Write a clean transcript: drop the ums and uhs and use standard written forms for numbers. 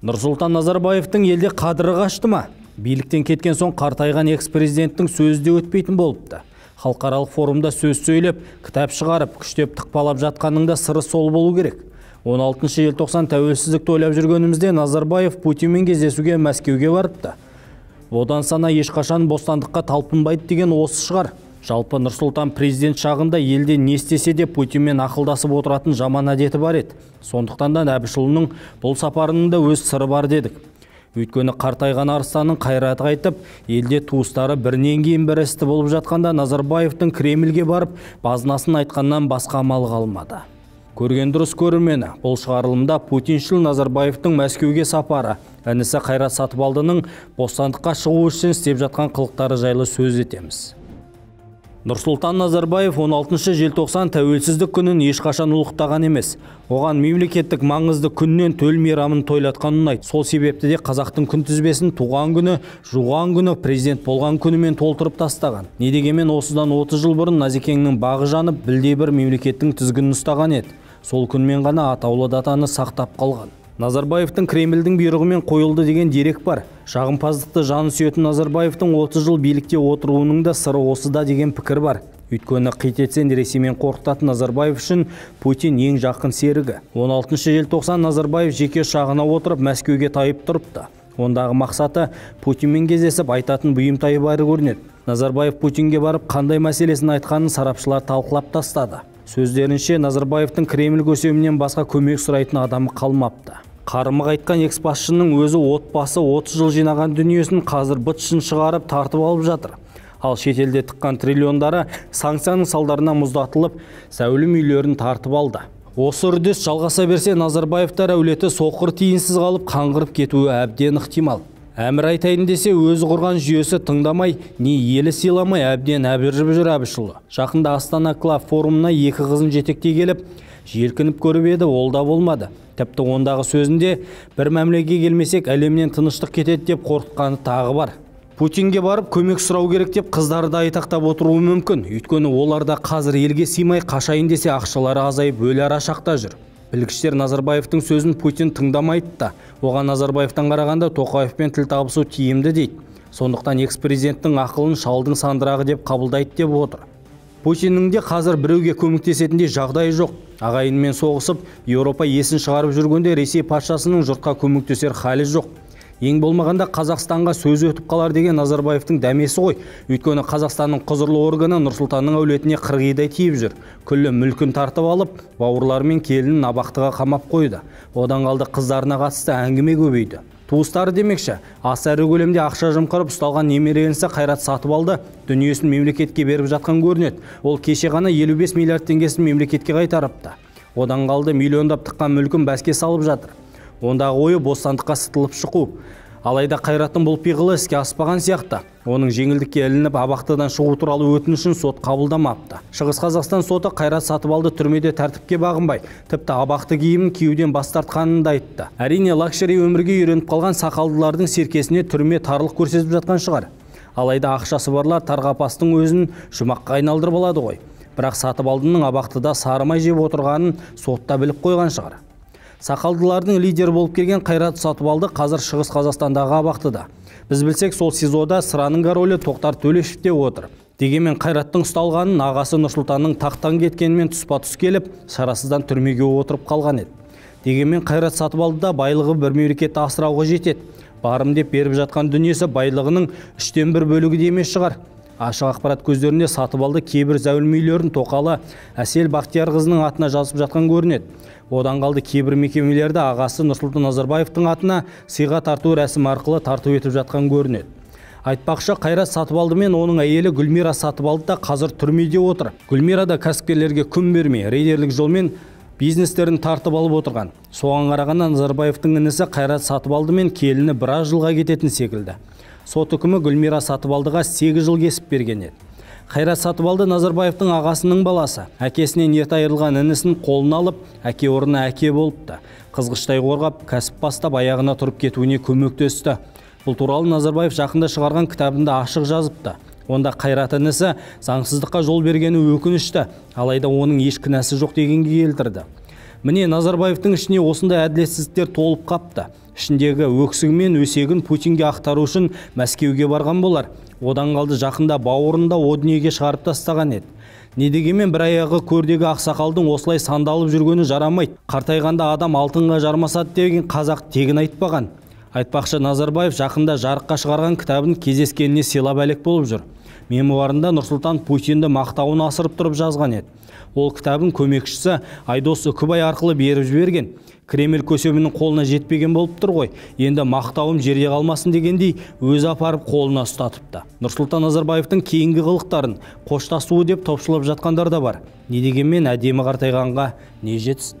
Нұрсұлтан Назарбаевтың елде қадірі қашты ма? Биліктен кеткен соң қартайған экс-президенттің сөзі де өтпейтін болыпты. Халықаралық форумда сөз сөйлеп, кітап шығарып, күштеп тықпалап жатқанның да сыры сол болу керек. 16 желтоқсан тәуелсіздікті ойлап жүргенімізде Назарбаев Путинмен кездесуге Мәскеуге барыпты. Одан сана ешқашан бостандыққа талпынбайды деген осы шығар. Жалпы Нұрсұлтан президент шағында елде не істесе де Путинмен ақылдасып отыратын жаман әдеті бар еді. Сондықтан да Әбішұлының бұл сапарының да өз сыры бар дедік. Өйткені қартайған арыстанның қайраты қайтып, елде туыстары бірінен кейін бірі істі болып жатқанда Назарбаевтың Кремльге барып, базынасын айтқаннан басқа амал қалмады. Көрген дұрыс көрермені, бұл шығарылымда Путиншіл Назарбаевтың Мәскеуге сапары, інісі Қайрат Сатыбалдының бостандыққа шығу үшін істеп жатқан қылықтары жайлы сөз етеміз. Нұрсұлтан Назарбаев 16 желтоқсан тәуелсіздік күнін ешқашан ұлықтаған емес. Оған мемлекеттік маңызды күннен төл мейрамын тойлатқан ұнайды. Сол себепті де қазақтың күнтізбесін туған күні, жуған күні, президент болған күнімен толтырып тастаған. Не дегенмен осыдан 30 жыл бұрын Назикеңнің бағы жанып, білде бір мемлекеттің тізгінін ұстаған еді. Сол күнмен ғана атаулы датаны сақтап қалған. Назарбаевтың Кремльдің бұйрығымен қойылды деген дерек бар. Жағымпаздықты жаны сүйетін Назарбаевтың 30 жыл билікте отыруының да сыры осыда деген пікір бар. Өйткені қит етсең Ресеймен қорқытатын Назарбаев үшін Путин ең жақын серігі. 16 желтоқсан Назарбаев жеке ұшағына отырып Мәскеуге тайып тұрыпты. Ондағы мақсаты Путинмен кездесіп айтатын бұйымтайы бары көрінеді. Назарбаев Путинге барып қандай мәселесін айтқанын сарапшылар талқылап тастады. Сөздерінше Назарбаевтың Кремль көсемінен басқа көмек сұрайтын адамы қалмапты. Қарымы қайтқан экс-басшының өзі отбасы 30 жыл жинаған дүниесін қазір бытшын шығарып тартып алып жатыр. Ал шетелде тыққан триллиондары санкцияның салдарынан мұздатылып, зәулім үйлерін тартып алды. Осы үрдіс жалғаса берсе, Назарбаевтар әулеті соқыр тиінсіз қалып қаңғырып кетуі әбден ықтимал. Әмір айтайын десе, өзі құрған жүйесі тыңдамай, не елі сыйламай әбден әбіржіп жүр Әбішұлы. Жақында Астана Клаб форумына екі қызын жетектей келіп, желкініп көріп еді, ол да болмады. Тіпті ондағы сөзінде бір мәмлеге келмесек әлемнен тыныштық кетеді деп қорқытқаны тағы бар. Путинге барып көмек сұрау керек деп қыздары да айтақтап отыруы мүмкін. Өйткені оларда қазір елге сыймай қашайын десе ақшалары азайып өлі ара шақта жүр. Білгіштер Назарбаевтың сөзін Путин тыңдамайды да. Оған Назарбаевтан қарағанда Тоқаевпен тіл табысу тиімді дейді. Сондықтан экс-президенттің ақылын шалдың сандырағы деп қабылдайды деп отыр. Путиннің де қазір біреуге көмектесетіндей жағдайы жоқ. Ағайынмен соғысып, Еуропа есін шығарып жүргенде Ресей патшасының жұртқа көмектесер халі жоқ. Ең болмағанда Қазақстанға сөз өтіп қалар деген Назарбаевтың дәмесі ғой. Өйткені Қазақстанның құзырлы органы Нұрсұлтанның әулетіне қырғидай тиіп жүр. Күллі мүлкін тартып алып, бауырлары мен келінін абақтыға қамап қойды. Одан қалды қыздарына қатысты әңгіме көбейді. Туыстары демекші, аса ірі көлемде ақша жымқырып ұсталған немере інісі Қайрат Сатыбалды дүниесін мемлекетке беріп жатқан көрінеді. Ол кеше ғана 55 миллиард теңгесін мемлекетке қайтарыпты. Одан қалды миллиондап тыққан мүлкін бәске салып жатыр. Ондағы ойы бостандыққа сытылып шығу. Алайда Қайраттың бұл пиғылы іске аспаған сияқты. Оның жеңілдікке ілініп абақтыдан шығу туралы өтінішін сот қабылдамапты. Шығыс Қазақстан соты Қайрат Сатыбалды түрмеде тәртіпке бағынбай, тіпті абақты киімін киюден бас тартқанын да айтты. Әрине, лакшери өмірге үйреніп қалған сақалдылардың серкесіне түрме тарлық көрсетіп жатқан шығар. Алайда ақшасы барлар тарғапастың өзін жұмаққа айналдырып алады ғой. Бірақ Сатыбалдының абақтыда сарымай жеп отырғанын сотта біліп қойған шығар. Сақалдылардың лидер болып келген Қайрат Сатыбалды қазір Шығыс Қазақстандағы абақтыда. Біз білсек, сол СИЗОда сыраның королі Тоқтар Төлешов те отыр. Дегенмен Қайраттың ұсталғанын ағасы Нұрсұлтанның тақтан кеткенімен тұспа-тұс келіп, шарасыздан түрмеге отырып қалған еді. Дегенмен Қайрат Сатыбалды да байлығы бір мемлекетті асырауға жетеді. Барым деп беріп жатқан дүниесі байлығының 3/1 бөлігі де емес шығар. Ашық ақпарат көздерінде Сатыбалды кейбір зәулім үйлерін Тоқалы Әсел Бақтиярқызының атына жазып жатқан көрінеді. Одан қалды кейбір мекемелерді ағасы Нұрсұлтан Назарбаевтың атына сыйға тарту рәсімі арқылы тарту етіп жатқан көрінеді. Айтпақшы, Қайрат Сатыбалды мен оның әйелі Гүлмира Сатыбалды да қазір түрмеде отыр. Гүлмира да кәсіпкерлерге күн бермей, рейдерлік жолмен бизнестерін тартып алып отырған. Соған қарағанда Назарбаевтың інісі Қайрат Сатыбалды мен келіні біраз жылға кететін секілді. Сот үкімі Гүлмира Сатыбалдыға 8 жыл кесіп берген еді. Қайрат Сатыбалды Назарбаевтың ағасының баласы. Әкесінен ерте айырылған інісін қолына алып, әке орнына әке болыпты. Қызғыштай қорғап, кәсіп бастап аяғына тұрып кетуіне көмектесті. Бұл туралы Назарбаев жақында шығарған кітабында ашық жазыпты. Онда Қайрат інісі заңсыздыққа жол бергені өкінішті, алайда оның еш кінәсі жоқ дегенге келтірді. Міне Назарбаевтың ішіне осындай әділетсіздіктер толып қапты. Ішіндегі өксігі мен өсегін Путинге ақтару үшін Мәскеуге барған болар. Одан қалды жақында бауырында о дүниеге шығарып тастаған еді. Не дегенмен бір аяғы көрдегі ақсақалдың осылай сандалып жүргені жарамайды. Қартайғанда адам алтынға жармасады деген қазақ тегін айтпаған. Айтпақшы, Назарбаев жақында жарыққа шығарған кітабын кездескеніне сыйлап әлек болып жүр. Мемуарында Нұрсұлтан Путинді мақтауын асырып тұрып жазған еді. Ол кітабын көмекшісі Айдос Үкібай арқылы беріп жіберген. Кремль көсемінің қолына жетпеген болып тұр ғой. Енді мақтауым жерде қалмасын дегендей өзі апарып қолына ұстатыпты. Нұрсұлтан Назарбаевтың кейінгі қылықтарын қоштасуы деп топшылап жатқандар да бар. Не дегенмен әдемі қартайғанға не жетсін.